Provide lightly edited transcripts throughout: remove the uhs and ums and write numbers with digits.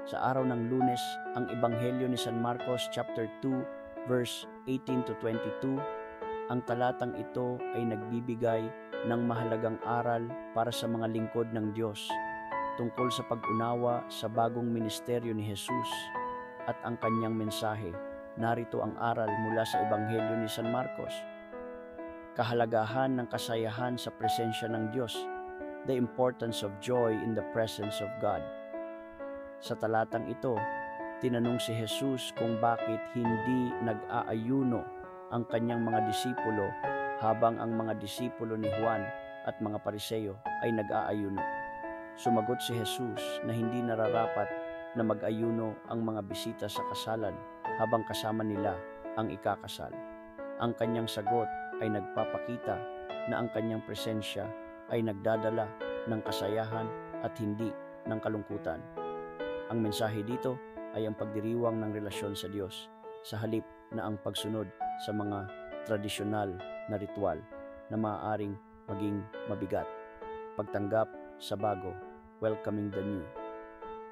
Sa araw ng Lunes, ang Ebanghelyo ni San Marcos chapter 2 verse 18 to 22. Ang talatang ito ay nagbibigay ng mahalagang aral para sa mga lingkod ng Diyos tungkol sa pag-unawa sa bagong ministeryo ni Jesus at ang kanyang mensahe. Narito ang aral mula sa Ebanghelyo ni San Marcos. Kahalagahan ng kasayahan sa presensya ng Diyos. The importance of joy in the presence of God. Sa talatang ito, tinanong si Jesus kung bakit hindi nag-aayuno ang kanyang mga disipulo habang ang mga disipulo ni Juan at mga Pariseo ay nag-aayuno. Sumagot si Jesus na hindi nararapat na mag-ayuno ang mga bisita sa kasalan habang kasama nila ang ikakasal. Ang kanyang sagot ay nagpapakita na ang kanyang presensya ay nagdadala ng kasayahan at hindi ng kalungkutan. Ang mensahe dito ay ang pagdiriwang ng relasyon sa Diyos sa halip na ang pagsunod sa mga tradisyonal na ritual na maaaring maging mabigat. Pagtanggap sa bago, welcoming the new.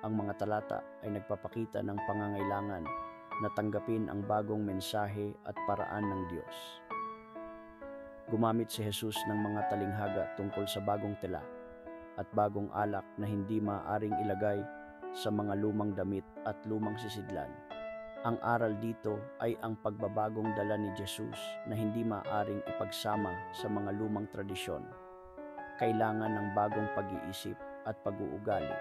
Ang mga talata ay nagpapakita ng pangangailangan na tanggapin ang bagong mensahe at paraan ng Diyos. Gumamit si Jesus ng mga talinghaga tungkol sa bagong tela at bagong alak na hindi maaaring ilagay sa mga lumang damit at lumang sisidlan. Ang aral dito ay ang pagbabagong dala ni Jesus na hindi maaaring ipagsama sa mga lumang tradisyon. Kailangan ng bagong pag-iisip at pag-uugali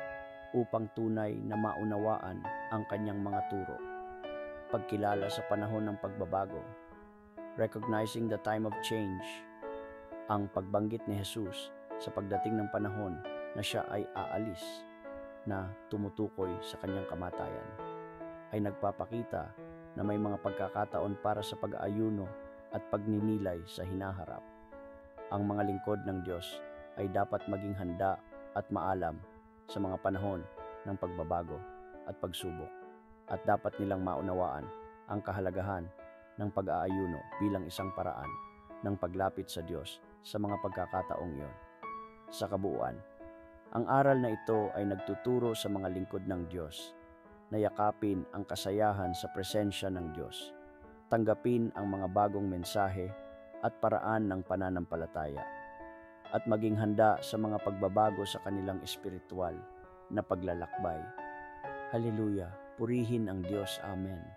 upang tunay na maunawaan ang kanyang mga turo. Pagkilala sa panahon ng pagbabago. Recognizing the time of change. Ang pagbanggit ni Jesus sa pagdating ng panahon na siya ay aalis na tumutukoy sa kanyang kamatayan ay nagpapakita na may mga pagkakataon para sa pag-aayuno at pagninilay sa hinaharap. Ang mga lingkod ng Diyos ay dapat maging handa at maalam sa mga panahon ng pagbabago at pagsubok at dapat nilang maunawaan ang kahalagahan ng pag-aayuno bilang isang paraan ng paglapit sa Diyos sa mga pagkakataong iyon. Sa kabuuan, ang aral na ito ay nagtuturo sa mga lingkod ng Diyos na yakapin ang kasayahan sa presensya ng Diyos, tanggapin ang mga bagong mensahe at paraan ng pananampalataya, at maging handa sa mga pagbabago sa kanilang espiritual na paglalakbay. Haleluya! Purihin ang Diyos. Amen.